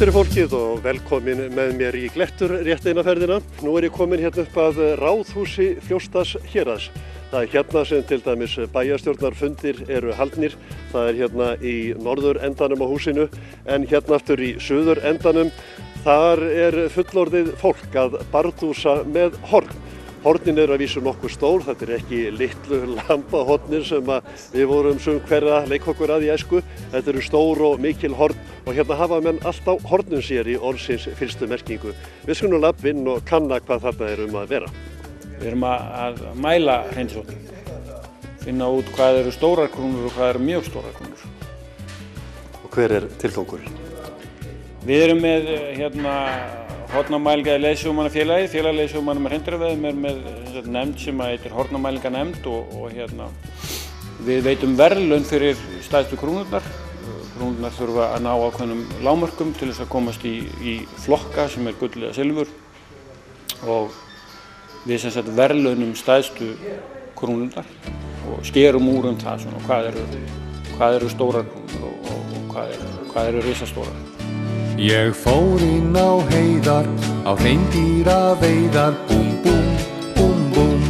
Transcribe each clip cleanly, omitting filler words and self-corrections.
fyrir fólkið og velkomin með mér í Glettur rétt eina ferðina. Nú ég komin hérna upp að Ráðhúsi Fljótsdals héraðs. Það hérna sem til dæmis bæjarstjórnarfundir eru haldnir. Það hérna í norður endanum á húsinu en hérna aftur í suður endanum. Þar fullorðið fólk að bardúsa með horn. Hornin eru að vísu nokkuð stór, þetta ekki litlu lambahornir sem við vorum sum hverja leika okkur að í æsku. Þetta eru stór og mikil horn og hérna hafa menn allt á hornum sér í orðsins fyrstu merkingu. Við skulum labba inn og kanna hvað þarna að vera. Við erum að mæla hreinsihornin, finna út hvað eru stórar krónur og hvað eru mjög stórar krónur. Og hver tilgangurinn? Við erum með hornamælinga í Leiðsögumannafélagið. Félag leiðsögumanna með hreindýraveiðum með nefnd sem heitir hornamælinganefnd og við veitum verðlaun fyrir stærstu krónurnar. Krónurnar þurfa að ná ákveðnum lágmörkum til þess að komast í flokka sem gull eða silfur og við verðlaunum stærstu krónurnar og skerum úr það svona, hvað eru stórar krónur og hvað eru risastórar. Ég fór inn á heiðar, á hreindýraveiðar, búm, búm, búm, búm.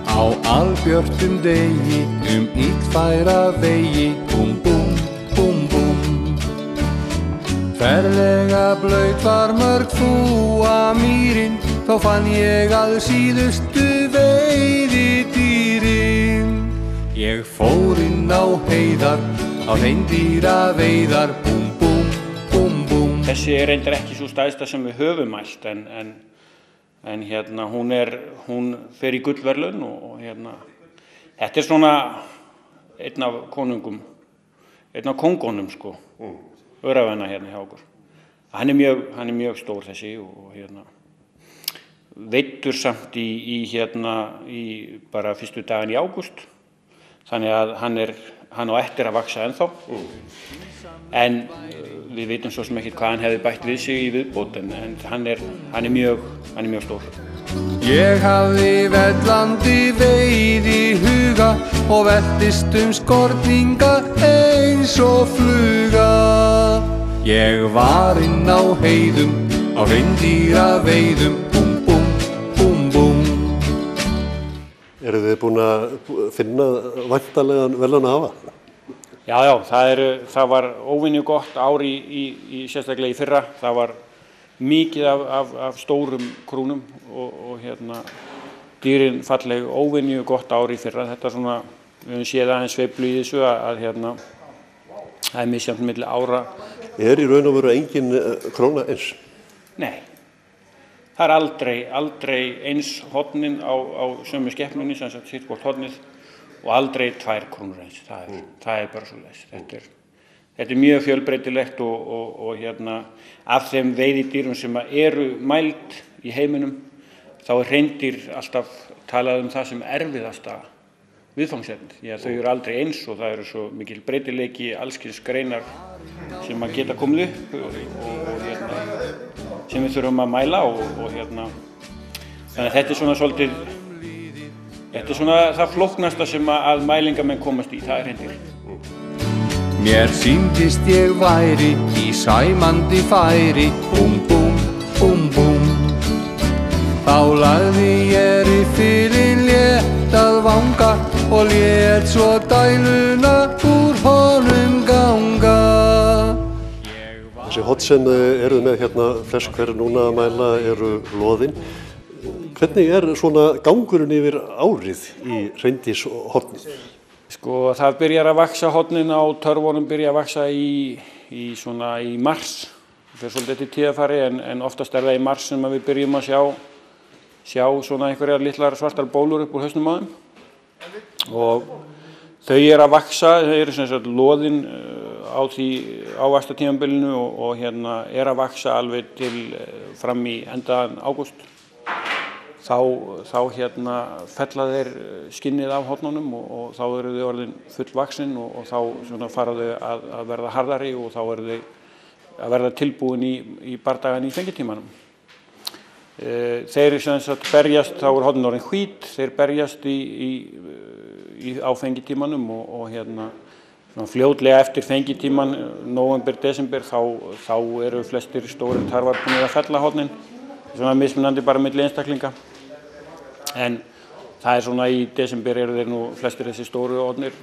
Á albjörtum degi, illfæra vegi, búm, búm, búm, búm. Ferlega blaut var mörg fúa mýrin, þá fann ég að síðustu veiðidýrin. Ég fór inn á heiðar, á hreindýraveiðar, búm. Þessi reyndar ekki svo stærsta sem við höfum mælt en hún fer í gullverðlaun og þetta svona einn af konungum, einn af kóngunum sko, Öræfanna hjá okkur. Hann er mjög stór þessi og veiddur samt í bara fyrstu daginn í ágúst, þannig að hann á eftir að vaxa ennþá. En við vitum svo sem ekki hvað hann hefði bætt við sig í viðbót en hann er mjög stór. Ég hafði vellandi veið í huga og veltist skorninga eins og fluga. Ég var inn á heiðum, á hreindýraveiðum, búm, búm, búm, búm. Eru þið búin að finna væntanlegan verðlaun að hafa? Já, það var óvenju gott ár í sérstaklega í fyrra. Það var mikið af stórum krúnum og dýrin falleg óvenju gott ár í fyrra. Þetta svona, við höfum séð aðeins sveiflu í þessu að það er misjafnt milli ára. Í raun og veru engin króna eins? Nei, það aldrei eins hornin á sömu skepnunni, sem sagt sitt hvort hornið. Og aldrei 2 krónur eins, það bara svoleiðis. Þetta mjög fjölbreytilegt og af þeim veiðidýrum sem eru mæld í heiminum, þá hreindýr alltaf talað það sem erfiðasta viðfangsefnið. Því að þau eru aldrei eins og það eru svo mikil breytileiki, allskyns greinar sem geta komið upp og sem við þurfum að mæla þannig að þetta svona svolítið. Þetta svona það flóknasta sem að mælingamenn komast í, það hreindýr. Mér sýndist ég væri í sæmandi færi, búm, búm, búm, búm. Þá lagði ég riffilinn létt að vanga og lét svo dæluna úr honum ganga. Þessi horn sem eruð með flest hver núna að mæla eru loðin. Hvernig svona gangurinn yfir árið í hreindýrshorni? Sko, það byrjar að vaxa hornin á törfunum, byrja að vaxa í mars. Það fer svolítið til tíðarfari en oftast það í mars sem við byrjum að sjá svona einhverjar litlar svartar bólur upp úr hausnum á þeim. Og þau að vaxa, þau eru sem sagt loðin á vaxtartímabilinu og að vaxa alveg til fram í endaðan ágúst. Þá fella þeir skinnið af hornunum og þá eru þau orðin fullvaxin og þá fara þau að verða harðari og þá eru þau að verða tilbúin í bardagan í fengitímanum. Þeir sem sagt berjast, þá hornin orðin hvít, þeir berjast á fengitímanum og svona fljótlega eftir fengitíman, nóvember, desember, þá eru flestir stórir tarfar búinir að fella hornin, sem mismunandi bara milli einstaklinga. En það svona í desember eru þeir nú flestir þessi stóru hornir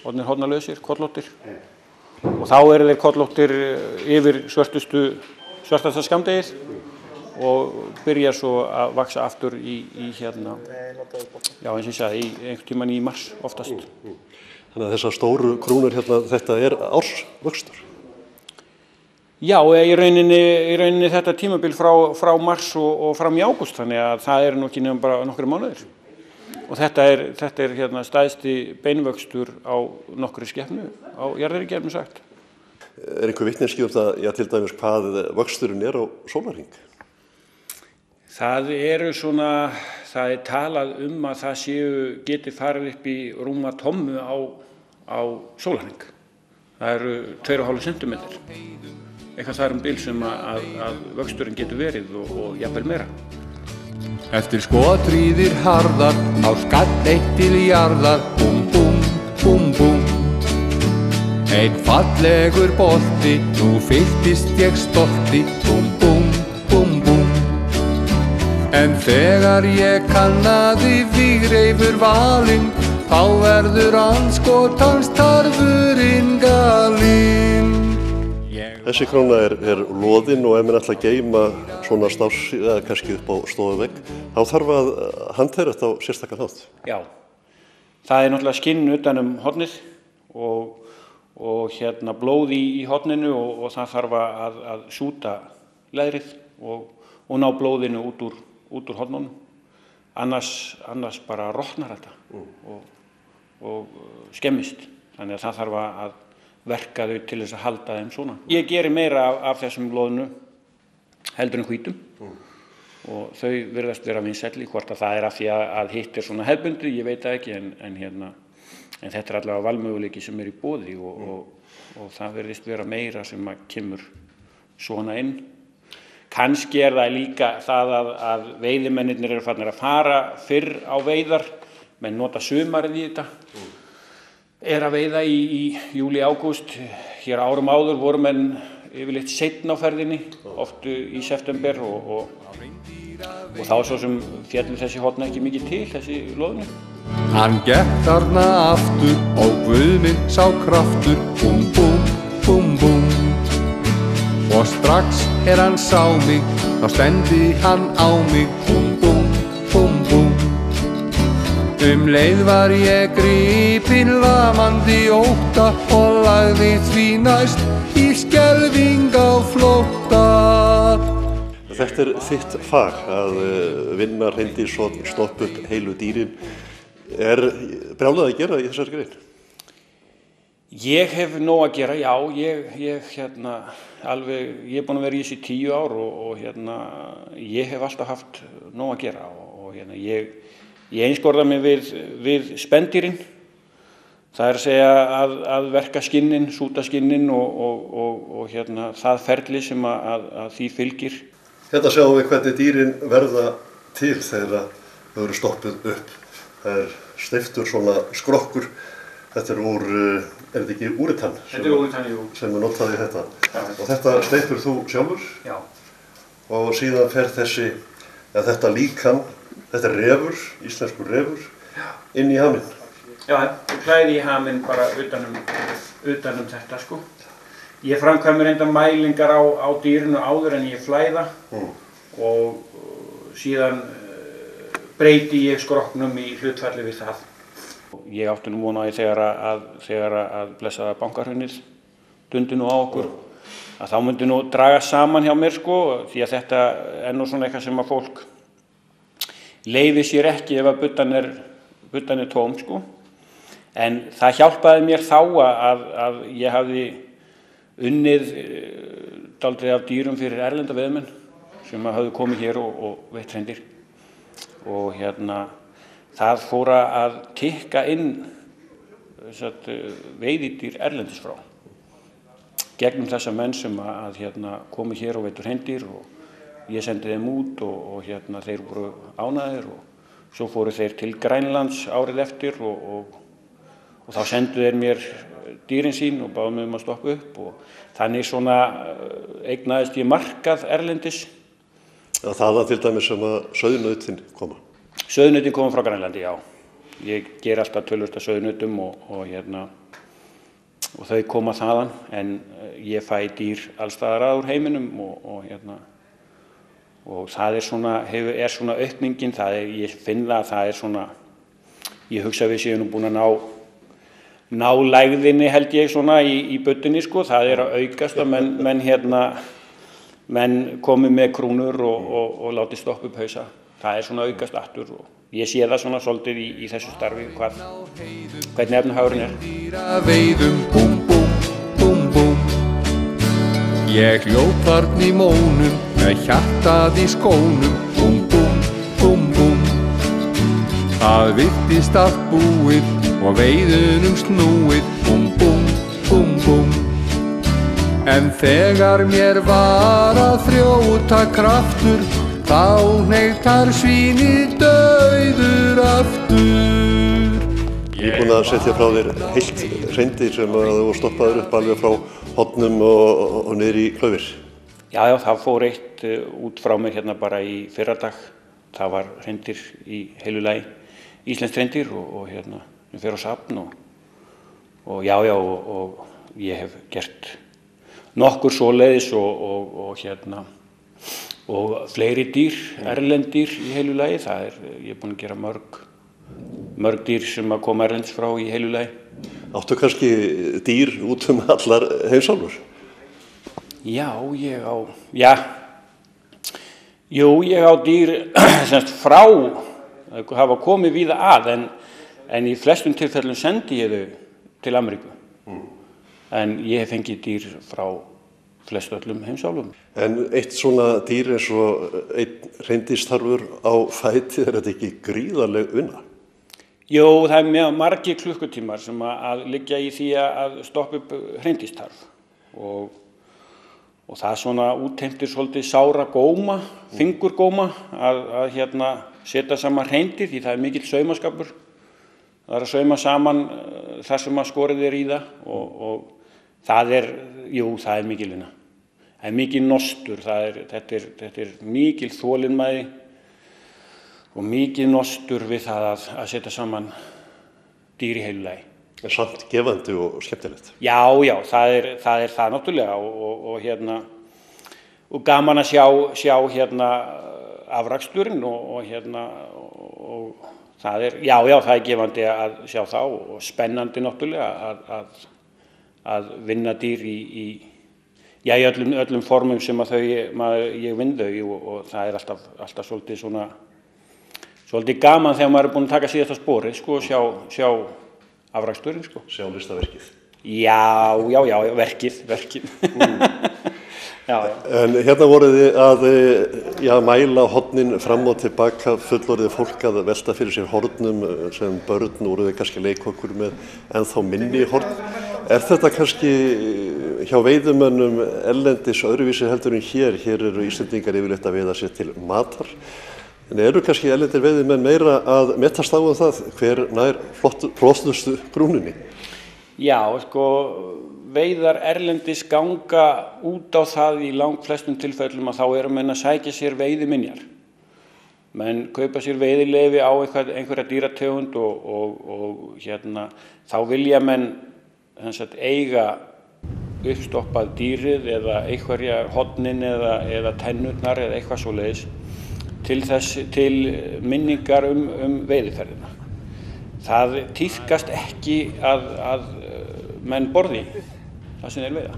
hornalausir, kollóttir. Og þá eru þeir kollóttir yfir svartasta skammdegið og byrja svo að vaksa aftur í hérna, já eins og ég sagði, einhvern tímann í mars oftast. Þannig að þessar stóru krúnur hérna, þetta ársvöxtur? Já, í rauninni þetta tímabil frá mars og fram í ágúst, þannig að það eru nú ekki nefnum bara nokkru mánuðir. Og þetta er hérna stæðsti beinvöxtur á nokkru skepnu á jarðargerðum sagt. Er einhver vitneskja um það, já til dæmis hvað vöxturinn á sólarhring? Það er talað að það geti farið upp í rúma tommu á sólarhring. Það eru 2,5 cm. Eitthvað þar bil sem að vöxturinn getur verið og jafnvel meira. Eftir skotríðir harðar á skall eitt til jarðar, búm, búm, búm, búm. Einn fallegur bolti, nú fylltist ég stolti, búm, búm, búm, búm. En þegar ég kannaði Vígreifur valinn, þá verður andskotans tarfurinn galinn. Þessi króna er loðin og ef maður ætla að geyma svona stáss, eða kannski upp á stofuvegg, þá þarf að handhera þetta á sérstakan hátt. Já, það er náttúrulega skinn utan hornið og hérna blóð í horninu og það þarf að súta leðrið og ná blóðinu út úr hornunum. Annars bara rotnar þetta og skemmist. Þannig að það þarf að verka þau til þess að halda þeim svona. Ég geri meira af þessum loðnu heldur en hvítum og þau virðast vera vinsælli, hvort að það er af því að hitt er svona hefðbundið, ég veit það ekki, en þetta er allavega valmöguleiki sem er í boði og það virðist vera meira sem að kemur svona inn. Kannski er það líka það að veiðimennirnir eru farnir að fara fyrr á veiðar, menn nota sumarið í þetta. Er að veiða í júli, ágúst. Hér árum áður voru menn yfirleitt seinna á ferðinni, oft í september og þá svo sem féllu þessi horn ekki mikið til, þessi loðnu. Hann gekk þarna aftur og Guð minn sá kraftur, búm, búm, búm, búm. Og strax hann sá mig, þá stendi hann á mig, búm, búm, búm, búm. Leið var ég gripinn lamandi ótta og lagði því næst í skelfing á flótta. Þetta er þitt fag að vinna hreindýr stoppa upp heilu dýrin. Er brjálað að gera í þessari grein? Ég hef nóg að gera, já. Ég er búinn að vera í þessu 10 ár og ég hef alltaf haft nóg að gera og ég einskorða mig við spendýrin. Það er að segja að verka skinnin, súta skinnin og það ferli sem að því fylgir. Hérna sjáum við hvernig dýrin verða til þegar þau eru stoppuð upp. Það er steyptur svona skrokkur. Þetta er þetta ekki úritann? Þetta er úritann, jú. Sem er notað í þetta. Já. Og þetta steypur þú sjálfur? Já. Og síðan fer þetta líkan. Þetta er refur, íslenskur refur, inn í haminn. Já, ég klæði í haminn bara utan þetta sko. Ég framkvæmir enda mælingar á dýrinu áður en ég flæða og síðan breyti ég skrokknum í hlutfalli við það. Ég átti nú vona þegar að blessaða bankahrunið dundi nú á okkur, að þá myndi nú draga saman hjá mér sko, því að þetta er nú svona eitthvað sem að fólk leyfi sér ekki ef að buddan er tóm sko. En það hjálpaði mér þá að ég hafði unnið dálítið af dýrum fyrir erlenda veiðmenn sem hafði komið hér og veitt hreindýr. Og það fór að tikka inn veiðidýr erlendis frá. Gegnum þessa menn sem að komið hér og veittu hreindýr og ég sendi þeim út og þeir voru ánægðir og svo fóru þeir til Grænlands árið eftir og þá sendu þeir mér dýrin sín og báðu mig að stoppa upp og þannig svona eignaðist ég markað erlendis. Þaðan til dæmis sem að sauðnautin koma? Sauðnautin koma frá Grænlandi, já. Ég ger alltaf tölvöld af sauðnautum og þau koma þaðan, en ég fæ dýr allstaðar að úr heiminum og það er svona aukningin, ég finn það að það er svona, ég hugsa við séum nú búin að ná lægðinni held ég svona í buddunni sko, það er að aukast að menn komi með krúnur og láti stoppa upp hausa, það er svona aukast aftur og ég sé það svona svolítið í þessu starfi hvernig efnahagurinn er. Veiðum búm búm búm búm. Ég hljóp þarna í mónum með hjartað í skónum búm búm búm búm. Það virtist allt búið og veiðunum snúið búm búm búm búm. En þegar mér var að þrjóta kraftur þá hneigtar svínið dauður aftur. Ég er búinn að setja frá þér heilt hreindýr sem að þú stoppaður upp alveg frá hornum og niður í klaufir. Já, það fór eitt út frá mér hérna bara í fyrradag. Það var hreindýr í heilu lagi, íslenskt hreindýr og við fer á safn og ég hef gert nokkur svoleiðis og fleiri dýr, erlendýr í heilu lagi. Ég er búinn að gera mörg dýr sem að koma erlendis frá í heilu lagi. Áttu kannski dýr út allar heimsálfur? Ég á dýr semst frá, hafa komið víða að, en í flestum tilfellum sendi ég þau til Ameríku. En ég hef fengið dýr frá flest öllum heimsálfum. En eitt svona dýr eins og einn hreindýrstarfur á fæti, er þetta ekki gríðarleg vinna? Jú, það er mjög margir klukkutímar sem að liggja í því að stoppa upp hreindýrstarf og það svona útheimtir svolítið sára góma, fingurgóma að setja saman hreindýr því það er mikill saumaskapur. Það er að sauma saman þar sem að skorið er í það og það er mikil vinna. Það er mikil nostur, þetta er mikil þolinmæði og mikil nostur við það að setja saman dýr í heilu lagi. En samt gefandi og skemmtilegt. Já, það er það náttúrulega og gaman að sjá afraksturinn og það er gefandi að sjá það og spennandi náttúrulega að vinna dýr í öllum formum sem að ég vinn þau og það er alltaf svolítið gaman þegar maður er búinn að taka síðasta sporið og sjá afraksturinn Sjá listaverkið. Já, verkið. En hérna voruð þið að mæla hornin fram og tilbaka, fullorðið fólk að velta fyrir sér hornum sem börn voruð þið kannski leikokkur með ennþá minni horn. Er þetta kannski hjá veiðumönnum erlendis öðruvísi heldur en hér? Hér eru Íslendingar yfirleitt að veiða sér til matar. En eru kannski erlendir veiðimenn meira að metast á það hver nær flottustu brúninni? Já, veiðar erlendis ganga út á það í langflestum tilfellum að þá eru menn að sækja sér veiðiminjar. Menn kaupa sér veiðileyfi á einhverja dýrategund og þá vilja menn eiga uppstoppað dýrið eða einhverja hornin eða tennurnar eða eitthvað svoleiðis til minningar veiðiferðina. Það tíðkast ekki að menn borði það sem þeir veiða.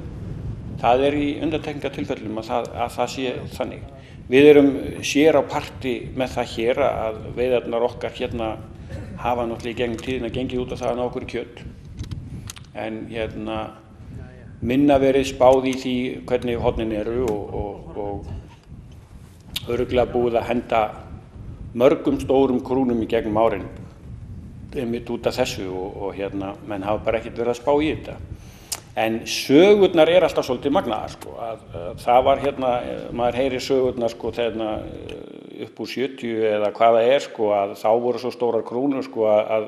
Það er í undantekningartilfellum að það sé þannig. Við erum sér á parti með það hér að veiðarnar okkar hafa náttúrulega í gegnum tíðina gengið út á það að ná okkur kjöt. En minna verið spáð í því hvernig hornin eru og örugglega búið að henda mörgum stórum krúnum í gegnum árin einmitt út af þessu og menn hafa bara ekkert verið að spá í þetta. En sögurnar er alltaf svolítið magnaðar það var maður heyrir sögurnar upp úr 70 eða hvað það er að þá voru svo stórar krúnur að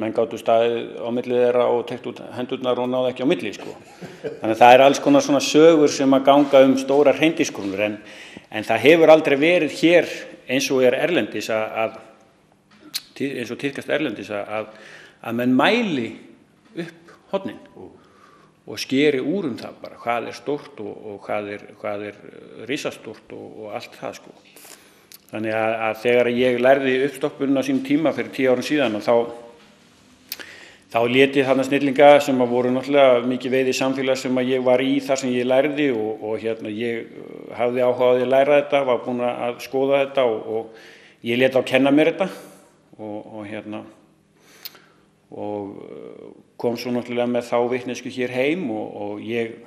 menn gátu staðið á milli þeirra og tekt út hendurnar og náðu ekki á milli, sko. Þannig að það alls konar svona sögur sem að ganga stórar hreindýrskrúnur, en það hefur aldrei verið hér eins og erlendis eins og tíðkast erlendis að menn mæli upp hornin og skeri úr það bara, hvað stórt og hvað risastórt og allt það, sko. Þannig að þegar ég lærði uppstoppun á sínum tíma fyrir 10 árum síðan og þá lét ég þarna snillinga sem voru náttúrulega mikið veiði samfélag sem ég var í þar sem ég lærði og ég hafði áhuga á því að læra þetta, var búinn að skoða þetta og ég lét á kenna mér þetta og kom svo náttúrulega með þá vitneskju hér heim og ég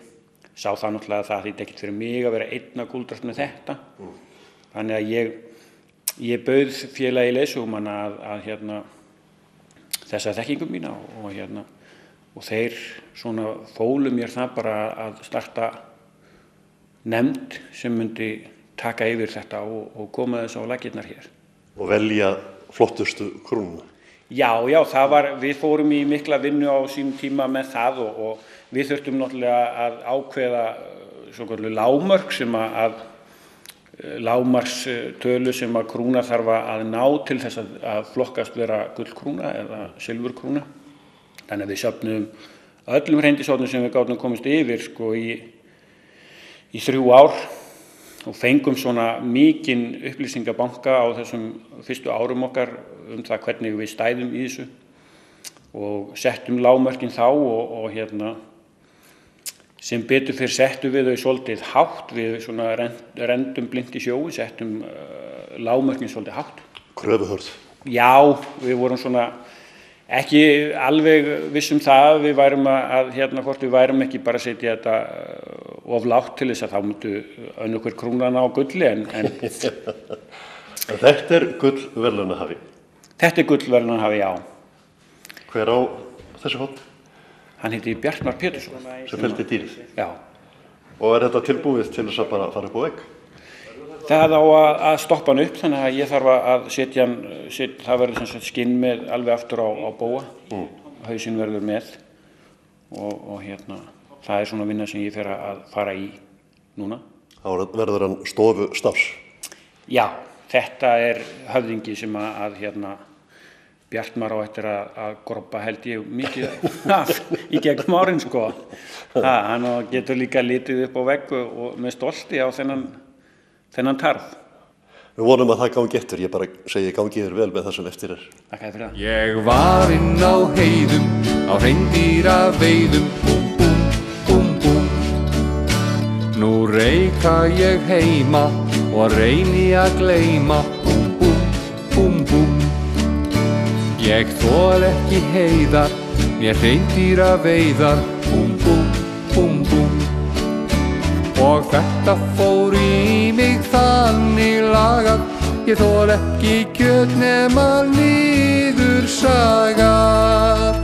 sá það náttúrulega að það þýddi ekkert fyrir mig að vera einn að gúldrast með þetta. Þannig að ég bauð félagi leiðsögumanna að þessa þekkingu mína og þeir svona fólu mér það bara að starta nefnd sem myndi taka yfir þetta og koma þess á laggirnar hér. Og velja flottustu krúnuna. Já, við fórum í mikla vinnu á sínum tíma með það og við þurftum náttúrulega að ákveða svokölluð lágmörk sem að lágmarkstölu sem að krúna þarf að ná til þess að flokkast vera gullkrúna eða silfurkrúna. Þannig að við söfnum öllum hreindýrshornum sem við gátum komist yfir sko í 3 ár og fengum svona mikinn upplýsingabanka á þessum fyrstu árum okkar það hvernig við stæðum í þessu og settum lágmörkin þá og sem betur fyrir settum við þau svolítið hátt, við svona rendum blint í sjói, settum lágmörkin svolítið hátt. Kröfuhörð. Já, við vorum svona ekki alveg vissum það, við værum hvort við værum ekki bara að setja þetta of lágt til þess að þá myndu önnur hver krúnan á gulli en Þetta gullverðlaunahafi? Þetta gullverðlaunahafi, já. Hver á þessu horn? Hann heitir Bjartmar Pétursson. Sem felldi dýrið? Já. Og þetta tilbúið til þess að bara fara upp á vegg? Það á að stoppa hann upp, þannig að ég þarf að setja hann, það verður sem sagt skinn með alveg aftur á bóa, hausinn verður með og það svona vinna sem ég fer að fara í núna. Þá verður hann stofustafs? Já, þetta höfðingi sem að Bjartmar á eftir að groppa held ég mikið af í gegnum árin, sko. Hann getur líka litið upp á vegg og með stolti á þennan tarð. Við vonum að það gangi eftir, ég bara segi gangi þér vel með það sem eftir Takk fyrir það. Ég var inn á heiðum, á hreindýraveiðum, búm, búm, búm, búm. Nú reika ég heima og reyni að gleyma, búm, búm, búm, búm. Ég þol ekki heiðar, mér hreindýraveiðar, búm, búm, búm, búm. Og þetta fór í mig þannig lagað, ég þol ekki kjöt nema niður sagað.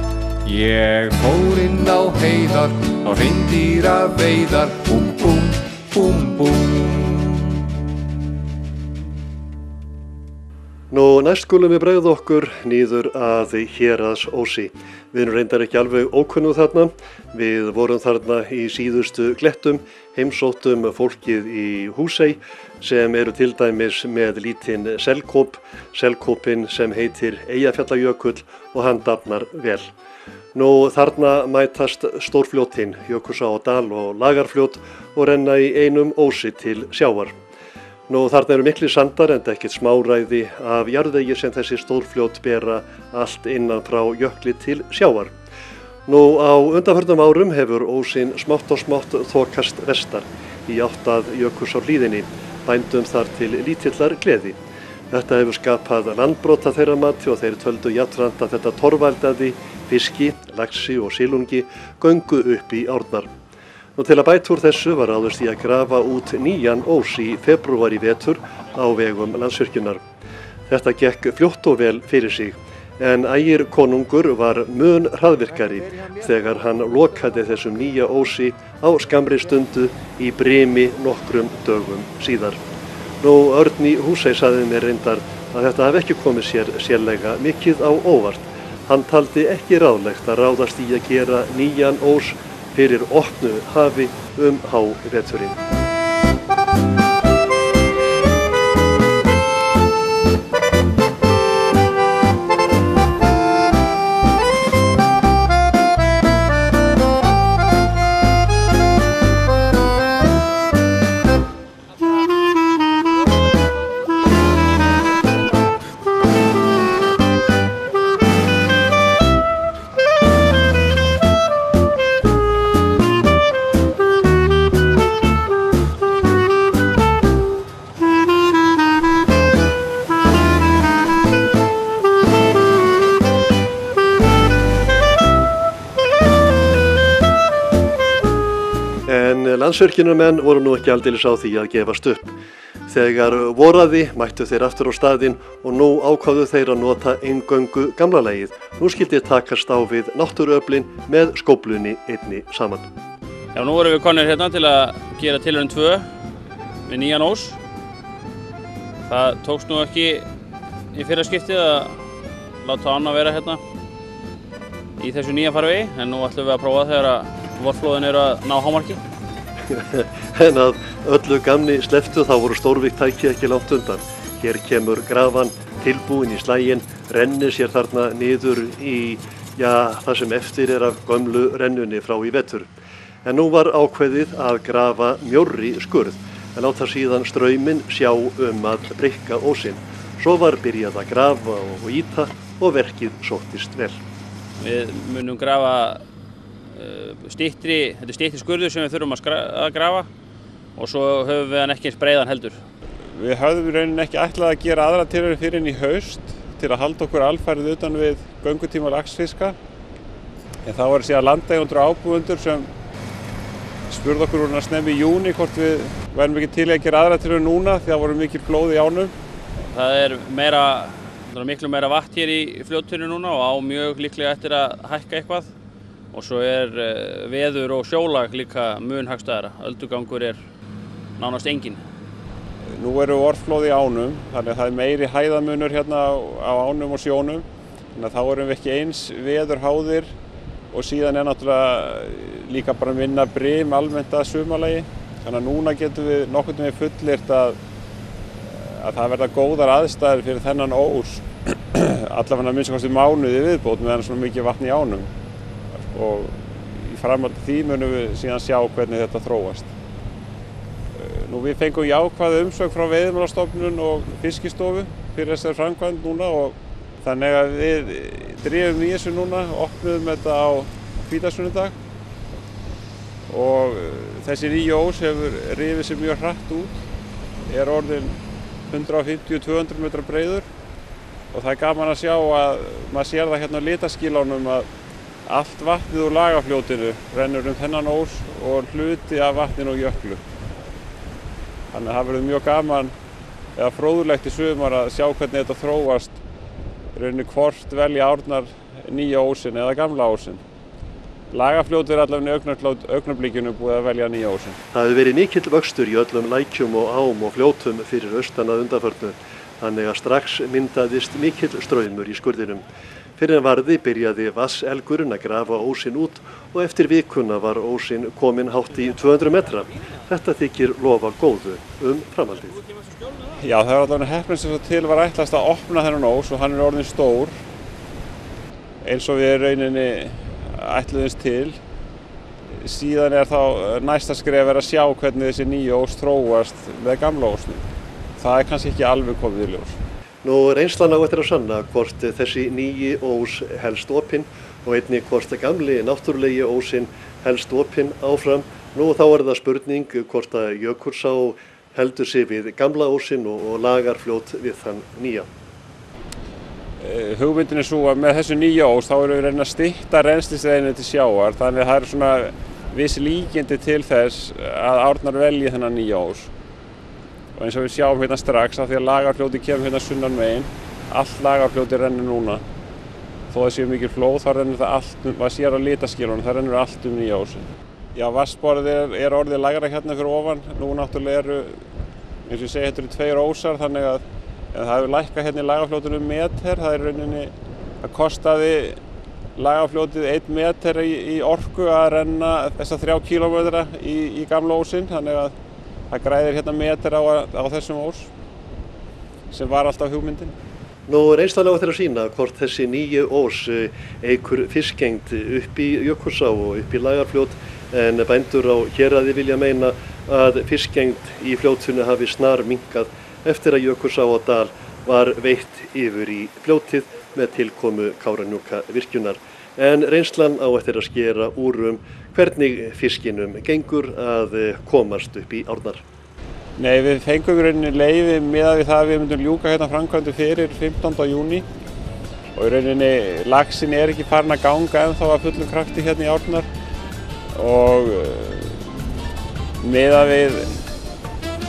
Ég fór inn á heiðar, á hreindýraveiðar, búm, búm, búm, búm. Nú næst skulum við bregða okkur niður að Héraðsósi. Við erum reyndar ekki alveg ókunnuð þarna. Við vorum þarna í síðustu glettum, heimsóttum fólkið í Húsey sem eru til dæmis með lítinn selkópinn sem heitir Eyjafjallajökull og hann dafnar vel. Nú þarna mætast stórfljótin, Jökulsá á Dal og Lagarfljót og renna í einum ósi til sjávar. Nú þarna eru miklir sandar enda ekkert smáræði af jarðvegi sem þessi stórfljót bera allt innan frá jökli til sjávar. Nú á undanförnum árum hefur ósinn smátt og smátt þokast vestar í átt að Jökulsárhlíðinni, bændum þar til lítillar gleði. Þetta hefur skapað landbrot að þeirra mati og þeir töldu jafnframt að þetta torveldaði fiski, laxi og silungi göngu upp í árnar. Nú til að bæta úr þessu var ráðist í að grafa út nýjan ós í febrúar í vetur á vegum Landsvirkjunar. Þetta gekk fljótt og vel fyrir sig, en Ægir konungur var mun hraðvirkari þegar hann lokaði þessum nýja ósi á skammri stundu í brimi nokkrum dögum síðar. Nú Örn í Húsey sagði mér reyndar að þetta hafi ekki komið sér sérlega mikið á óvart. Hann taldi ekki ráðlegt að ráðast í að gera nýjan ós fyrir opnu hafi háveturinn. En Landsvirkjunarmenn voru nú ekki aldeilis á því að gefast upp. Þegar voraði mættu þeir aftur á staðinn og nú ákváðu þeir að nota eingöngu gamla lagið. Nú skildi takast á við náttúruöflin með skóflunni einni saman. Já, nú vorum við komnir hérna til að gera tilraun 2 við nýjan ós. Það tókst nú ekki í fyrra skiptið að láta ána vera hérna í þessu nýja farvegi, en nú ætlum við að prófa þegar að vorflóðin eru að ná hámarki. En að öllu gamni slepptu þá voru stórvígt tæki ekki langt undan. Hér kemur grafan tilbúin í slaginn, rennir sér þarna niður í það sem eftir er af gömlu rennunni frá í vetur. En nú var ákveðið að grafa mjórri skurð, en láta síðan strauminn sjá að breikka ósinn. Svo var byrjað að grafa og ýta og verkið sóttist vel. Við munum grafa styttri skurður sem við þurfum að grafa og svo höfum við hann ekki eins breiðan heldur. Við höfðum í rauninni ekki ætlað að gera aðra tilraun fyrir inn í haust til að halda okkur alfarið utan við göngutíma laxfiska. En þá var síðan landeigendur og ábúendur sem spurði okkur úr snemmi í júní hvort við værum ekki til að gera aðra tilraun núna því það voru mikil flóð í ánum. Það er miklu meira vatn hér í fljótinu núna og á mjög líklega eftir að hækka eitthvað. Og svo er veður og sjólag líka mun hagstæðara. Öldugangur er nánast enginn. Nú eru vorflóð í ánum, þannig að það er meiri hæðamunur hérna á ánum og sjónum. Þannig að þá erum við ekki eins veðurháðir og síðan er náttúrulega líka bara minna brim almennt að sumarlagi. Þannig að núna getum við nokkurn veginn fullyrt að það verða góðar aðstæður fyrir þennan ós. Allavega minnst kosti mánuði viðbót meðan svona mikið vatn í ánum. Og í framhaldi því munum við síðan sjá hvernig þetta þróast. Nú við fengum jákvæða umsögn frá Veiðimálastofnun og Fiskistofu fyrir þessari framkvæmd núna og þannig að við drifum í þessu núna, opnuðum þetta á hvítasunnudag og þessi nýja ós hefur rifið sig mjög hratt út, er orðinn 150-200 metra breiður og það er gaman að sjá að maður sér það hérna á litaskílánum að allt vatnið úr Lagarfljótinu rennur þennan ós og hluti af vatninu og jöklu. Þannig að það verður mjög gaman eða fróðlegt í sumar að sjá hvernig þetta þróast, rauninni hvort velja árnar nýja ósinn eða gamla ósinn. Lagarfljótið er allavega í augnablikinu búið að velja nýja ósinn. Það hefur verið mikill vöxtur í öllum lækjum og ám og fljótum fyrir austan að undanförnu, þannig að strax myndaðist mikill straumur í skurðinum. Fyrir en varði byrjaði vatnselgurinn að grafa ósinn út og eftir vikuna var ósinn kominn hátt í 200 metra. Þetta þykir lofa góðu framhaldið. Já, það er allavega heppnast sem til var ætlast að opna þennan ós og hann er orðinn stór eins og við rauninni ætluðumst til. Síðan er þá næsta skref að sjá hvernig þessi nýja ós þróast með gamla ósnum. Það er kannski ekki alveg komið í ljós. Nú reynslan á eftir að sanna hvort þessi nýji ós helst opinn og einnig hvort gamli náttúrulegi ósinn helst opinn áfram. Nú þá er það spurning hvort að Jökulsá heldur sig við gamla ósinn og Lagarfljót við þann nýja. Hugmyndin er svo að með þessu nýja ós þá erum við reyna að stytta rennslisleiðina til sjávar, þannig að það eru svona viss líkindi til þess að árnar velji þennan nýja ós. Og eins og við sjáum hérna strax að því að Lagarfljóti kemur hérna sunnan megin, allt Lagarfljóti rennur núna. Þó það séu mikil flóð þá rennur það allt, maður sér á litaskílunum, það rennur allt nýja ósinn. Já, vatnsborðið er orðið lægra hérna fyrir ofan, nú náttúrulega eru, eins og ég segi, þetta eru 2 ósar, þannig að það hefur lækkað hérna í Lagarfljótinu meter, það er rauninni Það kostaði Lagarfljótið 1 meter í orku að renna þessa 3 kílómetra í gamla ósinn, þannig að það græðir hérna meter á þessum ós sem var alltaf hugmyndin. Nú reynslan á þeirra sýna hvort þessi nýju ós eykur fiskgengd upp í Jökulsá og upp í Lagarfljót, en bændur á Héraði vilja meina að fiskgengd í fljótinu hafi snar minnkað eftir að Jökulsá á Dal var veitt yfir í fljótið með tilkomu Kárahnjúkavirkjunar. En reynslan á eftir að skera úr hvernig fiskinum gengur að komast upp í árnar. Nei, við fengum í rauninni leyfi miðað við það að við myndum ljúka hérna framkvæmdu fyrir 15. júní og í rauninni laxinn ekki farin að ganga ennþá að fullum krafti hérna í árnar og miðað við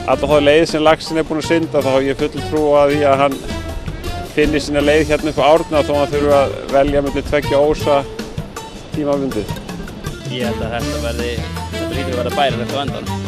alla þá leið sem laxinn búinn að synda þá hef ég full trú á því að hann finni sína leið hérna upp á árnar þó að hann þurfa að velja milli 2 ósa tímabundið. Ég held að þetta hlýtur að verða bærinn eftir á endanum.